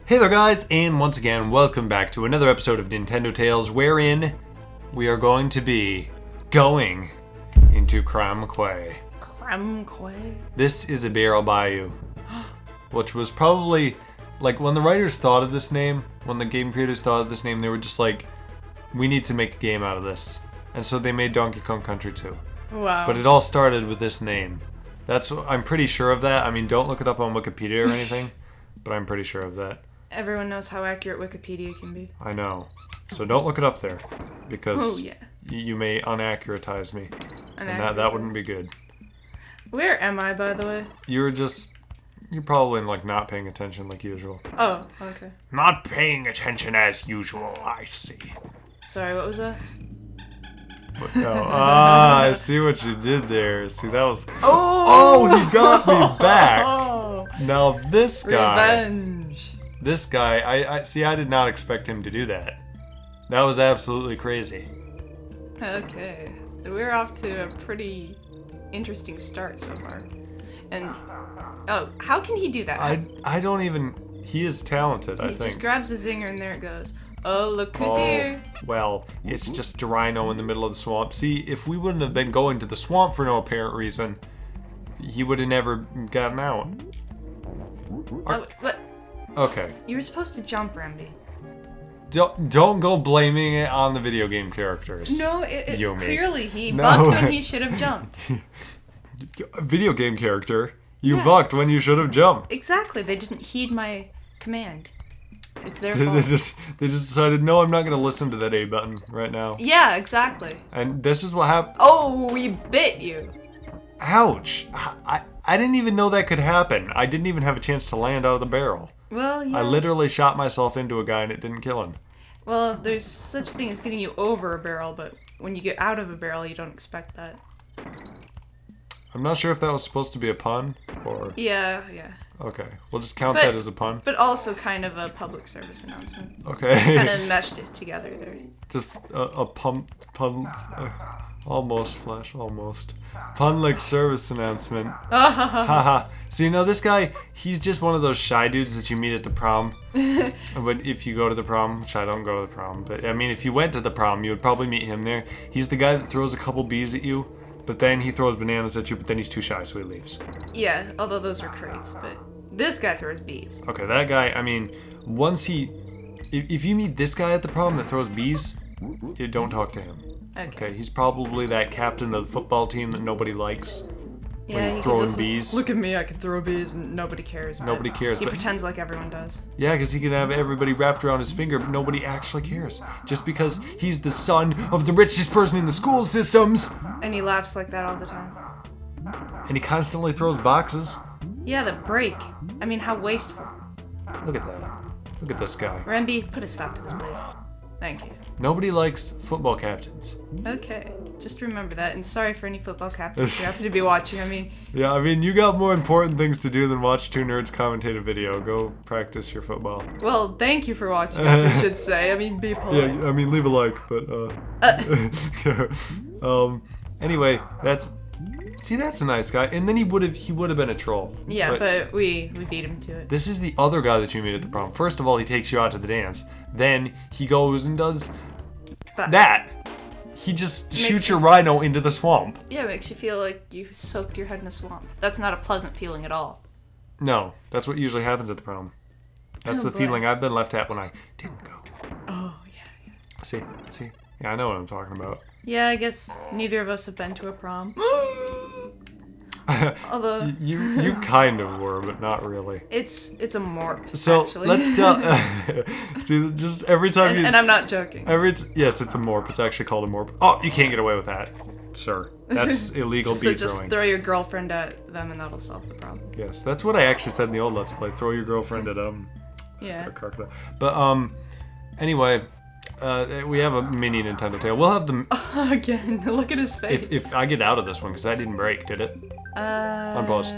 Hey there guys, and once again, welcome back to another episode of Nintendo Tales, wherein we are going to be going into Cram Quay. Cram Quay? This is a Barrel Bayou, which was probably, like, when the writers thought of this name, when the game creators thought of this name, they were just like, we need to make a game out of this. And so they made Donkey Kong Country 2. Wow. But it all started with this name. I'm pretty sure of that. I mean, don't look it up on Wikipedia or anything, but I'm pretty sure of that. Everyone knows how accurate Wikipedia can be. I know. So don't look it up there, because yeah. you may unaccuratize me. And that wouldn't be good. Where am I, by the way? You're probably like not paying attention like usual. Oh, okay. Not paying attention as usual, I see. Sorry, what was that? I see what you did there. See, that was... Oh, he got me back! Oh, Now this guy... revenge. This guy, I did not expect him to do that. That was absolutely crazy. Okay. So we're off to a pretty interesting start so far. And, how can he do that? I don't even... He is talented, I He think. just grabs a zinger and there it goes. Oh, look who's here. Well, it's just a rhino in the middle of the swamp. See, if we wouldn't have been going to the swamp for no apparent reason, he would have never gotten out. What? Okay. You were supposed to jump, Rambi. Don't go blaming it on the video game characters. No, Yumi. clearly he No. bucked when he should have jumped. A video game character, you bucked when you should have jumped. Exactly, they didn't heed my command. It's their They fault. just decided, no, I'm not going to listen to that A button right now. Yeah, exactly. And this is what happened. Oh, we bit you. Ouch. I didn't even know that could happen. I didn't even have a chance to land out of the barrel. Well, yeah. I literally shot myself into a guy and it didn't kill him. Well, there's such a thing as getting you over a barrel, but when you get out of a barrel, you don't expect that. I'm not sure if that was supposed to be a pun or... Yeah. Okay, we'll just count But- that as a pun. But also kind of a public service announcement. Okay. Kind of meshed it together there. Just a pun, almost Flash, almost. Pun-like service announcement. Haha. So, you know, this guy, he's just one of those shy dudes that you meet at the prom. But if you go to the prom, which I don't go to the prom, but I mean, if you went to the prom, you would probably meet him there. He's the guy that throws a couple bees at you, but then he throws bananas at you, but then he's too shy, so he leaves. Yeah, although those are crates, but this guy throws bees. Okay, that guy, I mean, if you meet this guy at the prom that throws bees, you don't talk to him. Okay, he's probably that captain of the football team that nobody likes. Yeah, when he he's can throwing just, bees. Look at me, I can throw bees, and nobody cares. Nobody cares, He but... pretends like everyone does. Yeah, because he can have everybody wrapped around his finger, but nobody actually cares. Just because he's the son of the richest person in the school systems. And he laughs like that all the time. And he constantly throws boxes. Yeah, the break. I mean, how wasteful. Look at that. Look at this guy. Rambi, put a stop to this, please. Thank you. Nobody likes football captains. Okay, just remember that, and sorry for any football captains who happen to be watching. I mean, Yeah, I mean, you got more important things to do than watch two nerds commentate a video. Go practice your football. well, thank you for watching, as you should say. I mean, be polite. Yeah, I mean, leave a like, but, anyway, that's a nice guy. And then he would have been a troll. Yeah, but we beat him to it. This is the other guy that you meet at the prom. First of all, he takes you out to the dance. Then he goes and does that. He just shoots your rhino into the swamp. Yeah, it makes you feel like you soaked your head in a swamp. That's not a pleasant feeling at all. No, that's what usually happens at the prom. That's the boy. feeling I've been left at when I didn't go. Oh, yeah. See? Yeah, I know what I'm talking about. Yeah, I guess neither of us have been to a prom. Although You kind of were, but not really. it's a morp. So actually. let's tell. See, just every time and I'm not joking. Yes, it's a morp. It's actually called a morp. Oh, you can't get away with that, sir. That's illegal So bee just throwing. throw your girlfriend at them and that'll solve the problem. Yes, that's what I actually said in the old Let's Play. Throw your girlfriend at Yeah. a crocodile. But anyway, we have a mini Nintendo Tale. We'll have them Again, look at his face. if I get out of this one because that didn't break, did it? Unpause.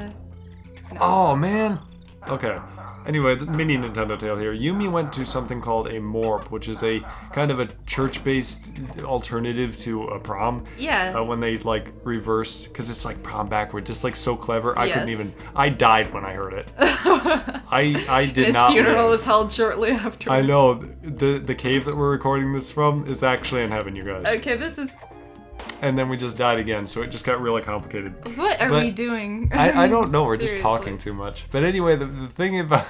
No. Oh man. Okay. Anyway, the mini Nintendo tale here. Yumi went to something called a MORP, which is a kind of a church-based alternative to a prom. Yeah. When they like reverse, because it's like prom backwards. It's like so clever. I couldn't even. Yes. I died when I heard it. I did His not. funeral live. was held shortly after. I know the cave that we're recording this from is actually in heaven, you guys. Okay, this is. And then we just died again, so it just got really complicated. What are But we doing? I don't know. We're just Seriously. talking too much. But anyway, the thing about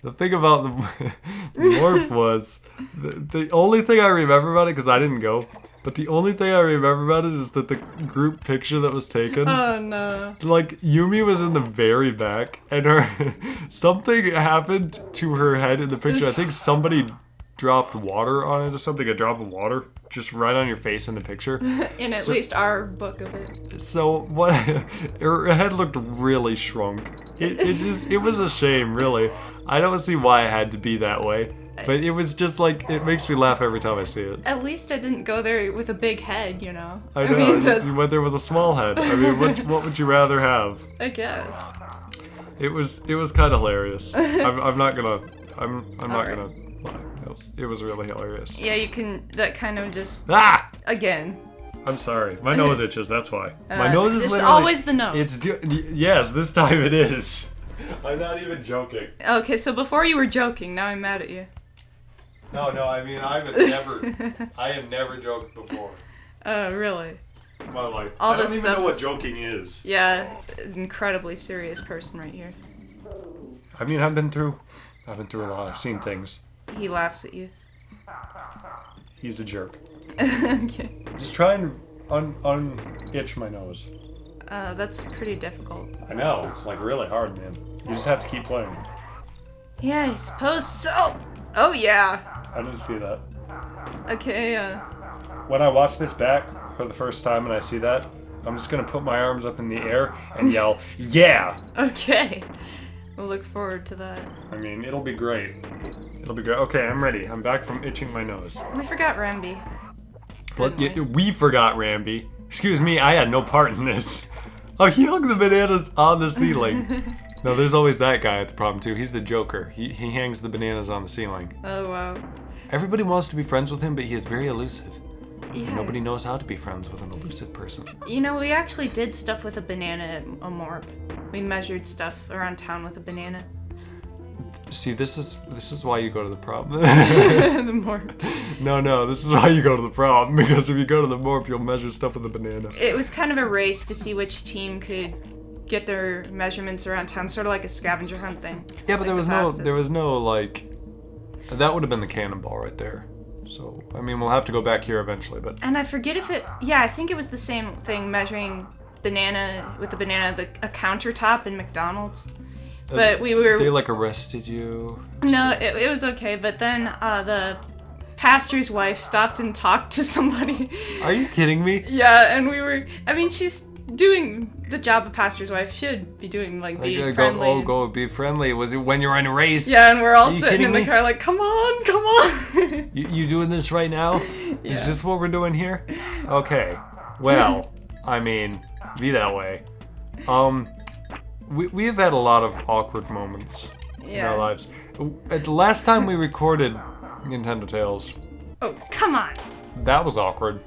the morph was the only thing I remember about it, because I didn't go. But the only thing I remember about it is that the group picture that was taken. Oh no. Like Yumi was in the very back, and her something happened to her head in the picture. I think somebody dropped water on it or something. A drop of water just right on your face in the picture. In at least our book of it. So what? Her head looked really shrunk. It was a shame, really. I don't see why it had to be that way, but it was just like it makes me laugh every time I see it. At least I didn't go there with a big head, you know. I know. mean, that's. You went there with a small head. I mean, what would you rather have? I guess. It was kind of hilarious. I'm not gonna not Alright. gonna lie. It was really hilarious. Yeah, you can. That kind of just. Ah! Again. I'm sorry. My nose itches. That's why. My nose is It's literally. always the nose. Yes. This time it is. I'm not even joking. Okay, so before you were joking, now I'm mad at you. No. I mean, I have never joked before Really? in my life. All I don't this even stuff know what is- joking is. Yeah, an incredibly serious person right here. I mean, I've been through a lot. I've seen things. He laughs at you. He's a jerk. Okay. Just try and un-itch my nose. That's pretty difficult. I know, it's like really hard, man. You just have to keep playing. Yeah, I suppose so. Oh yeah. I didn't see that. Okay. When I watch this back for the first time and I see that, I'm just gonna put my arms up in the air and yell, "Yeah!" Okay. We'll look forward to that. I mean, it'll be great. It'll be great. Okay, I'm ready. I'm back from itching my nose. We forgot Ramby. What? Didn't We forgot Ramby. Excuse me, I had no part in this. Oh, he hung the bananas on the ceiling. No, there's always that guy at the problem too. He's the Joker. He hangs the bananas on the ceiling. Oh wow. Everybody wants to be friends with him, but he is very elusive. Yeah. Nobody knows how to be friends with an elusive person. You know, we actually did stuff with a banana at a MORP. We measured stuff around town with a banana. See, this is why you go to the prom. The MORP. No, this is why you go to the prom, because if you go to the morph, you'll measure stuff with a banana. It was kind of a race to see which team could get their measurements around town, sort of like a scavenger hunt thing. Yeah, but Like there was the no, fastest. like, that would have been the cannonball right there. So, I mean, we'll have to go back here eventually, but And I forget if I think it was the same thing, measuring banana with the banana, a countertop in McDonald's. But we were they like arrested you. no, it was okay. But then the pastor's wife stopped and talked to somebody. Are you kidding me? Yeah, and we were. I mean, she's doing the job a pastor's wife should be doing, like be Like, friendly. go be friendly with when you're in a race. Yeah, and we're all Are you sitting in the kidding me? car like, come on. You doing this right now? Is Yeah. this what we're doing here? Okay. Well, I mean, be that way. We have had a lot of awkward moments in Yeah. our lives. At the last time we recorded Nintendo Tales, Oh, come on. that was awkward.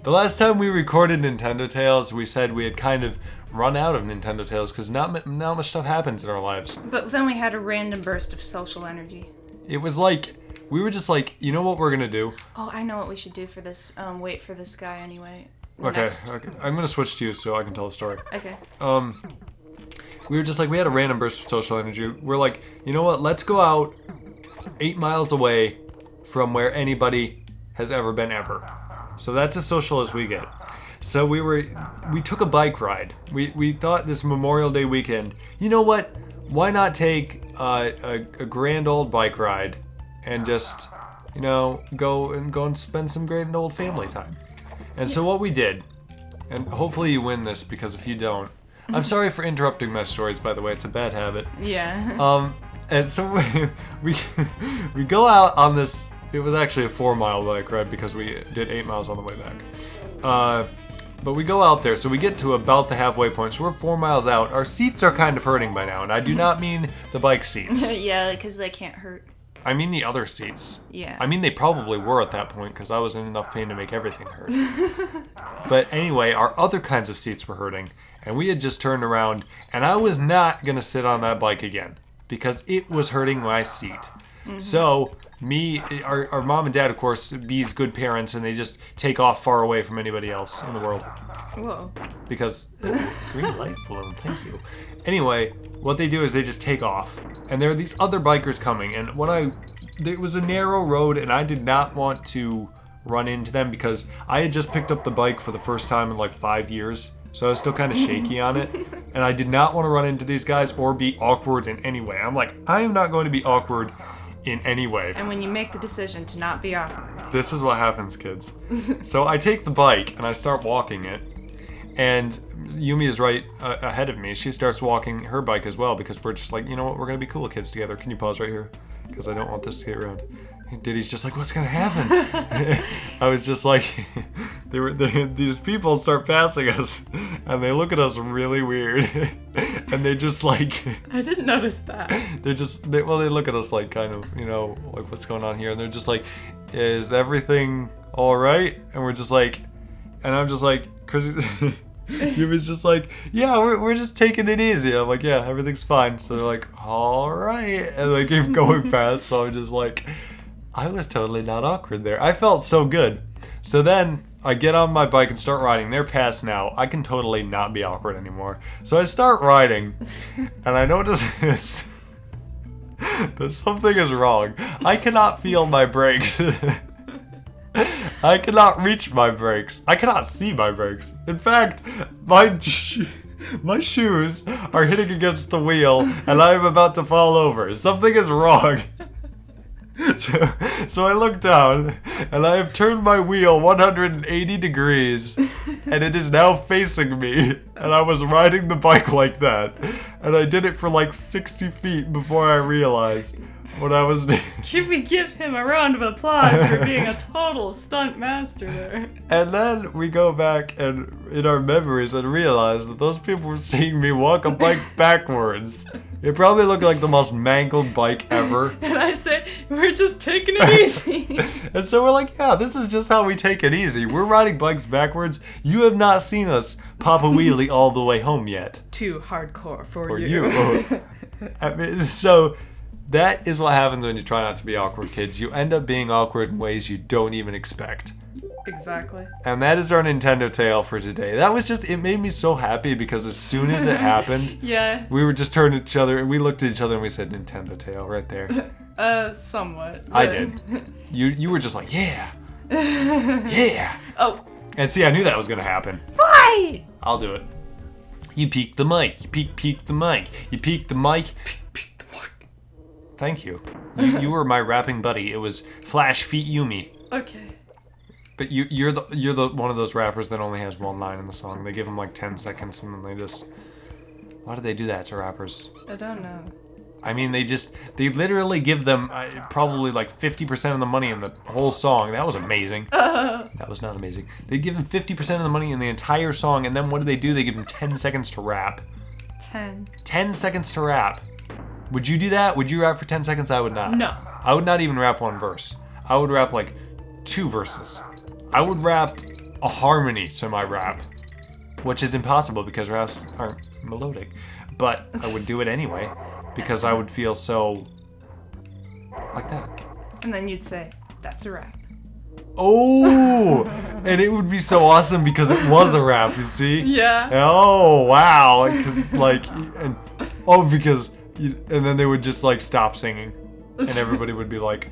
The last time we recorded Nintendo Tales, we said we had kind of run out of Nintendo Tales because not much stuff happens in our lives. But then we had a random burst of social energy. It was like, we were just like, you know what we're gonna do? Oh, I know what we should do for this. Wait for this guy anyway. Okay, Next. okay. I'm gonna switch to you so I can tell the story. Okay. We were just like, we had a random burst of social energy. We're like, you know what? Let's go out 8 miles away from where anybody has ever been ever. So that's as social as we get. So we took a bike ride. We thought this Memorial Day weekend, you know what? Why not take a grand old bike ride and just, you know, go and spend some grand old family time. And so what we did, and hopefully you win this because if you don't, I'm sorry for interrupting my stories, by the way. It's a bad habit. Yeah. And so we go out on this. It was actually a 4-mile bike ride because we did 8 miles on the way back. But we go out there, so we get to about the halfway point. So we're 4 miles out. Our seats are kind of hurting by now, and I do not mean the bike seats. Yeah, because they can't hurt. I mean the other seats. Yeah. I mean they probably were at that point because I was in enough pain to make everything hurt. But anyway, our other kinds of seats were hurting, and we had just turned around, and I was not gonna sit on that bike again because it was hurting my seat. So our mom and dad, of course, B's good parents, and they just take off far away from anybody else in the world. Whoa. Because green light balloon, thank you. Anyway, what they do is they just take off, and there are these other bikers coming, and it was a narrow road, and I did not want to run into them because I had just picked up the bike for the first time in like 5 years, so I was still kind of shaky on it, and I did not want to run into these guys or be awkward in any way. I'm like, I am not going to be awkward in any way. And when you make the decision to not be awkward. This is what happens, kids. So I take the bike and I start walking it, and Yumi is right ahead of me. She starts walking her bike as well because we're just like, you know what, we're gonna be cool kids together. Can you pause right here? Because I don't want this to get around. Diddy's just like, what's gonna happen? I was just like, these people start passing us, and they look at us really weird, and they just like. I didn't notice that. They look at us like kind of, you know, like what's going on here, and they're just like, is everything all right? And we're just like, and I'm just like, cause he was just like, yeah, we're just taking it easy. I'm like, yeah, everything's fine. So they're like, all right, and they keep going past. So I'm just like. I was totally not awkward there. I felt so good. So then I get on my bike and start riding. They're past now. I can totally not be awkward anymore. So I start riding, and I notice that something is wrong. I cannot feel my brakes. I cannot reach my brakes. I cannot see my brakes. In fact, my shoes are hitting against the wheel, and I am about to fall over. Something is wrong. So I look down, and I have turned my wheel 180 degrees, and it is now facing me, and I was riding the bike like that, and I did it for like 60 feet before I realized what I was doing. Can we give him a round of applause for being a total stunt master there? And then we go back and in our memories and realize that those people were seeing me walk a bike backwards. It probably looked like the most mangled bike ever. And I say, we're just taking it easy. And so we're like, yeah, this is just how we take it easy. We're riding bikes backwards. You have not seen us pop a wheelie all the way home yet. Too hardcore for you. I mean, so that is what happens when you try not to be awkward, kids. You end up being awkward in ways you don't even expect. Exactly. And that is our Nintendo tale for today. That was just, it made me so happy because as soon as it happened, yeah, we were just turned at each other and we looked at each other and we said Nintendo tale right there. Somewhat. I did. You were just like, yeah. Yeah. Oh. And see, I knew that was going to happen. Why? I'll do it. You peeked the mic. You peeked the mic. You peeked the mic. Peek the mic. Thank you. You were my rapping buddy. It was Flash Feet Yumi. Okay. But you're the one of those rappers that only has one line in the song. They give them like 10 seconds and then they just. Why do they do that to rappers? I don't know. I mean, they literally give them probably like 50% of the money in the whole song. That was amazing. That was not amazing. They give them 50% of the money in the entire song, and then what do? They give them 10 seconds to rap. 10 seconds to rap. Would you do that? Would you rap for 10 seconds? I would not. No. I would not even rap one verse. I would rap like 2 verses. I would rap a harmony to my rap, which is impossible because raps aren't melodic. But I would do it anyway because I would feel so like that. And then you'd say, that's a rap. Oh, and it would be so awesome because it was a rap, you see? Yeah. Oh, wow. And then they would just like stop singing and everybody would be like,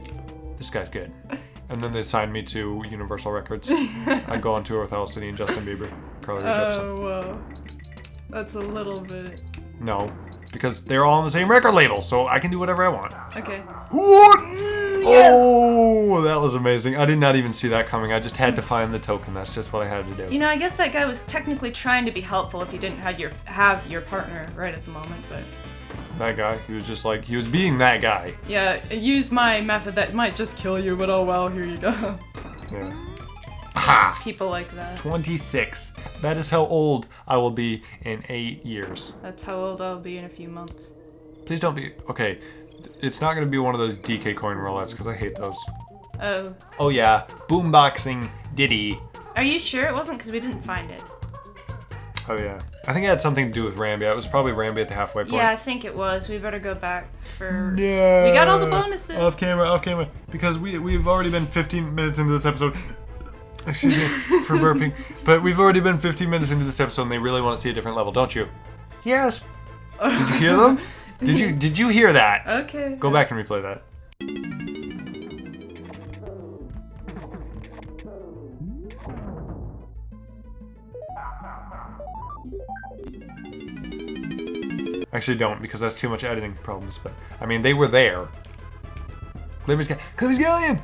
this guy's good. And then they signed me to Universal Records. I'd go on tour with Owl City and Justin Bieber, Carly Rae Jepsen. Oh, well, that's a little bit. No, because they're all on the same record label, so I can do whatever I want. Okay. What? Yes! Oh, that was amazing. I did not even see that coming. I just had to find the token. That's just what I had to do. You know, I guess that guy was technically trying to be helpful if you didn't have your partner right at the moment, but. That guy, he was just like, he was being that guy. Yeah, use my method that might just kill you, but oh well, here you go. Yeah. Ha! people like that. 26. That is how old I will be in 8 years. That's how old I'll be in a few months. Please don't be... Okay, it's not going to be one of those DK coin roulettes, because I hate those. Oh. Oh yeah, boomboxing Diddy. Are you sure it wasn't? Because we didn't find it. Oh yeah. I think it had something to do with Rambi. It was probably Rambi at the halfway point. Yeah, I think it was. We better go back for... Yeah. We got all the bonuses. Off camera. Because we've already been 15 minutes into this episode. Excuse me for burping. But we've already been 15 minutes into this episode and they really want to see a different level, don't you? Yes. Did you hear them? Did you hear that? Okay. Go back and replay that. Actually don't, because that's too much editing problems, but I mean they were there. Glimmer's Galleon!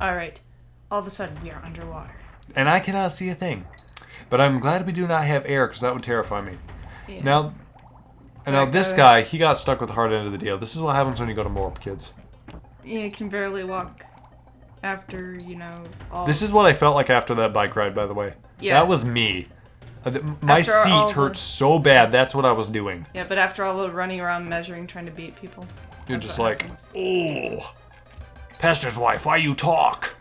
Alright. All of a sudden, we are underwater. And I cannot see a thing. But I'm glad we do not have air, because that would terrify me. Yeah. Now this guy, he got stuck with the hard end of the deal. This is what happens when you go to Morp, kids. Yeah, you can barely walk after, all... This is what I felt like after that bike ride, by the way. Yeah. That was me. My After all seat hurt so bad, that's what I was doing. Yeah, but after all the running around measuring, trying to beat people. You're that's just what like, happens. oh, pastor's wife, why you talk?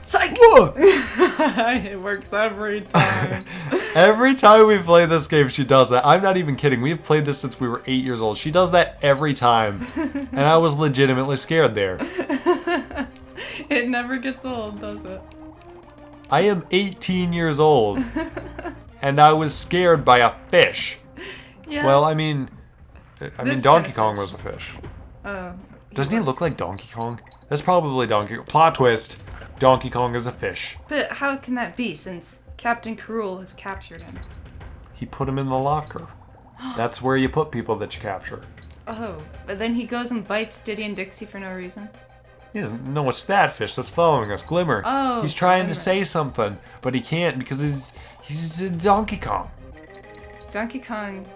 Psych! What? It works every time. Every time we play this game, she does that. I'm not even kidding. We've played this since we were 8 years old. She does that every time. And I was legitimately scared there. It never gets old, does it? I am 18 years old. And I was scared by a fish. Yeah. Well, I mean This Donkey kind of Kong fish. was a fish. Oh. Doesn't he look like Donkey Kong? That's probably Donkey Kong. Plot twist. Donkey Kong is a fish. But how can that be, since Captain Cruel has captured him? He put him in the locker. That's where you put people that you capture. Oh, but then he goes and bites Diddy and Dixie for no reason? He doesn't know it's that fish that's following us, Glimmer. Oh, he's trying Glimmer. to say something, but he can't because he's a Donkey Kong. Donkey Kong,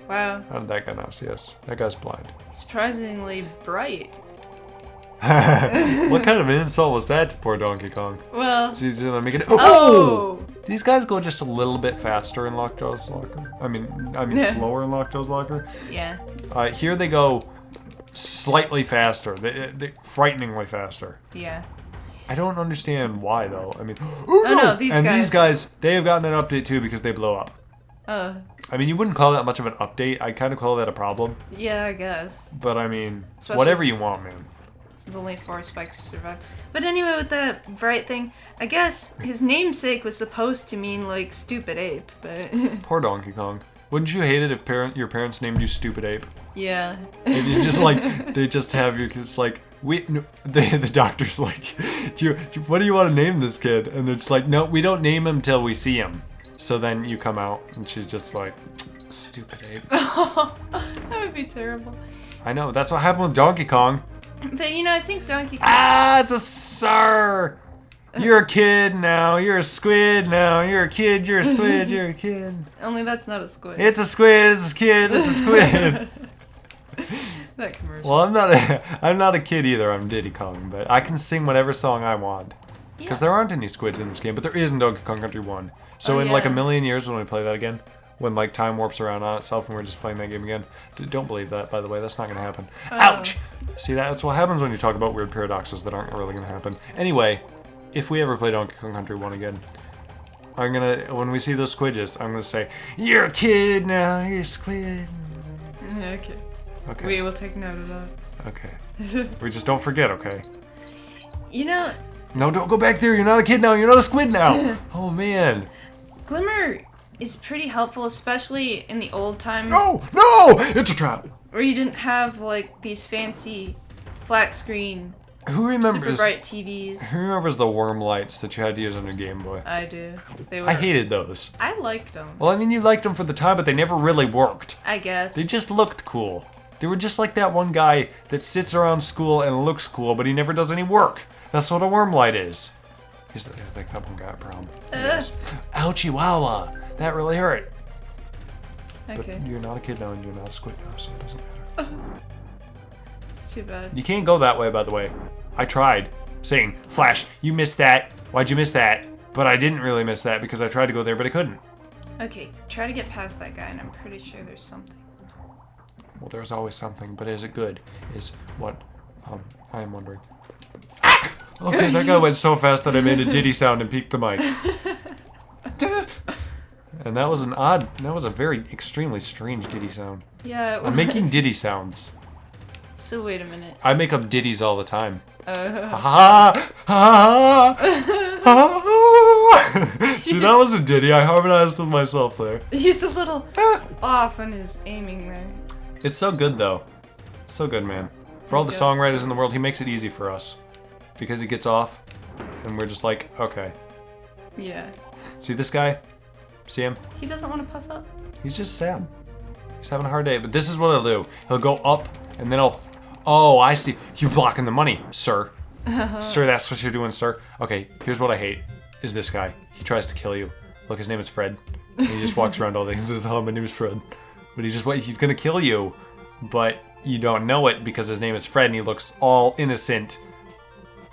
wow, How did that guy not see us? That guy's blind. surprisingly bright. What kind of an insult was that to poor Donkey Kong? Well, So he's gonna make it. oh! These guys go just a little bit faster in Lockjaw's locker. I mean slower in Lockjaw's locker. Yeah. Here they go slightly faster. They frighteningly faster. Yeah. I don't understand why though. I mean, Oh, no, these and guys- these guys, they have gotten an update too because they blow up. I mean, you wouldn't call that much of an update. I kind of call that a problem. Yeah, I guess. But I mean, Especially- whatever you want, man. Since only 4 spikes survived. But anyway, with the bright thing, I guess his namesake was supposed to mean, like, stupid ape, but... Poor Donkey Kong. Wouldn't you hate it if your parents named you Stupid Ape? yeah. If you just like, they just have you, cause like, the doctor's like, what do you want to name this kid? And it's like, no, we don't name him till we see him. So then you come out and she's just like, Stupid Ape. That would be terrible. I know, that's what happened with Donkey Kong. But, I think Donkey Kong... Ah, it's a sir. You're a kid now. You're a squid now. You're a kid. You're a squid. You're a kid. Only that's not a squid. It's a squid. It's a kid. It's a squid. That commercial. Well, I'm not a kid either. I'm Diddy Kong, but I can sing whatever song I want. Because there aren't any squids in this game, but there is in Donkey Kong Country 1. So Oh, in like a yeah. million years when we play that again, when like time warps around on itself and we're just playing that game again, don't believe that, by the way. That's not going to happen. Ouch! See, that's what happens when you talk about weird paradoxes that aren't really going to happen. Anyway, if we ever play Donkey Kong Country 1 again, when we see those squidges, I'm going to say, you're a kid now, you're a squid. Okay. Okay. We will take note of that. Okay. We just don't forget, okay? No, don't go back there. You're not a kid now. You're not a squid now. Oh, man. Glimmer is pretty helpful, especially in the old times No! No! It's a trap. where you didn't have, like, these fancy flat screen, Who super remembers... bright TVs. Who remembers the worm lights that you had to use on your Game Boy? I do. They were. I hated those. I liked them. Well, I mean, you liked them for the time, but they never really worked. I guess. They just looked cool. They were just like that one guy that sits around school and looks cool, but he never does any work. That's what a worm light is. He's like that one guy at prom. Yes. Ouchie wawa. That really hurt. Okay. But you're not a kid now and you're not a squid now, so it doesn't matter. It's too bad. You can't go that way, by the way. I tried. saying, Flash, you missed that. Why'd you miss that? But I didn't really miss that because I tried to go there, but I couldn't. Okay, try to get past that guy, and I'm pretty sure there's something. Well, there's always something, but is it good? Is what I am wondering. Okay, that guy went so fast that I made a diddy sound and peaked the mic. And that was a very extremely strange diddy sound. Yeah, it was. I'm making diddy sounds. So wait a minute. I make up ditties all the time. Ha ha ha. See, that was a ditty. I harmonized with myself there. He's a little off on his aiming there. It's so good, though. So good, man. For all the songwriters in the world, he makes it easy for us. Because he gets off, and we're just like, okay. Yeah. See this guy? See him? He doesn't want to puff up. He's just sad. He's having a hard day. But this is what he'll do. He'll go up, and then he'll... Oh, I see. You're blocking the money, sir. Sir, that's what you're doing, sir. Okay, here's what I hate. Is this guy. He tries to kill you. Look, his name is Fred. And he just walks around all day. He says, oh, my name is Fred. But he's gonna kill you. But you don't know it because his name is Fred, and he looks all innocent.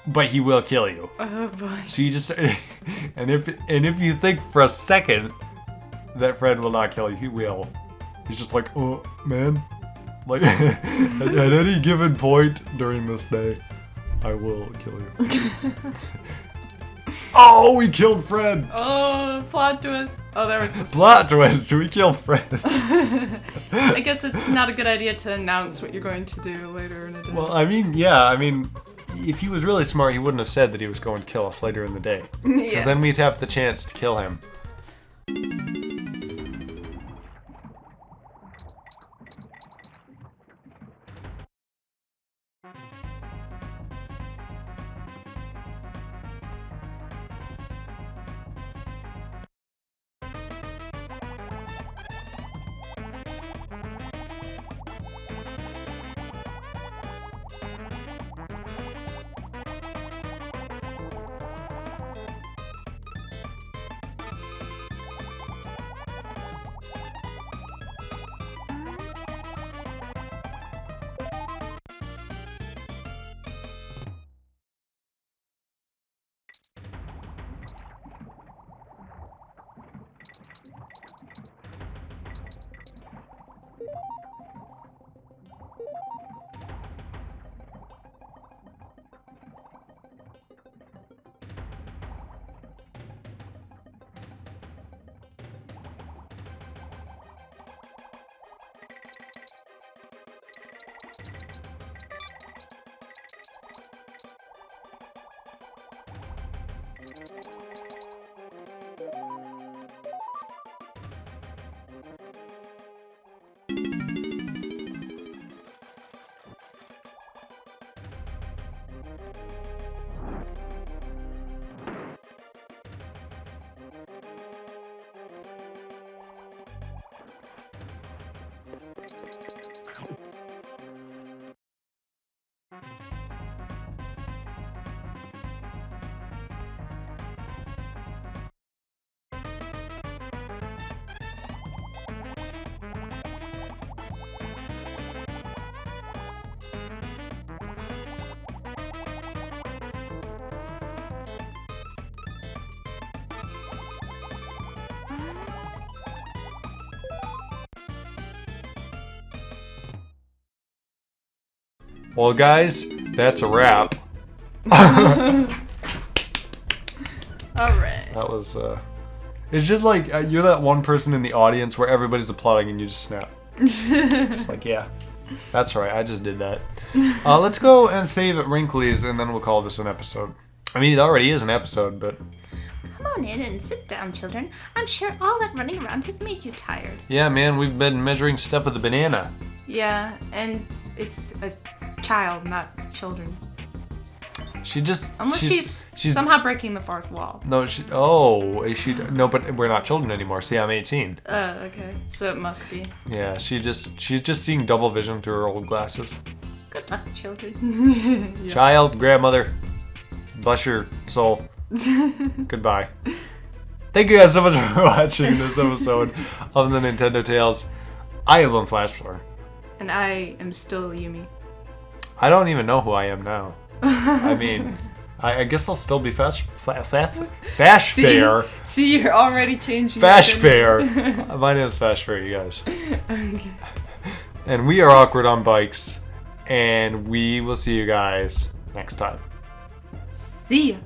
But he will kill you. Oh boy. So you just... And if you think for a second that Fred will not kill you, he will. He's just like, oh, man. Like, at any given point during this day, I will kill you. Oh, we killed Fred! Oh, plot twist. Oh, there was this. Plot twist, we killed Fred. I guess it's not a good idea to announce what you're going to do later in the day. Well, I mean, yeah, if he was really smart, he wouldn't have said that he was going to kill us later in the day. Because Yeah. then we'd have the chance to kill him. Well, guys, that's a wrap. Alright. That was, It's just like, you're that one person in the audience where everybody's applauding and you just snap. Just like, yeah. That's right, I just did that. Let's go and save at Wrinkly's and then we'll call this an episode. I mean, it already is an episode, but... Come on in and sit down, children. I'm sure all that running around has made you tired. Yeah, man, we've been measuring stuff with a banana. Yeah, and it's a child, not children. Unless she's somehow breaking the fourth wall. No, no, but we're not children anymore. See, I'm 18. Okay. So it must be. Yeah, she's just seeing double vision through her old glasses. Good luck, children. Yeah. Child, grandmother, bless your soul. Goodbye. Thank you guys so much for watching this episode of the Nintendo Tales. I have been Flashfloor. And I am still Yumi. I don't even know who I am now. I mean, I guess I'll still be Fash Fair. See, you're already changing. Fash your Fair. My name is Fash Fair, you guys. Okay. And we are Awkward on Bikes. And we will see you guys next time. See ya.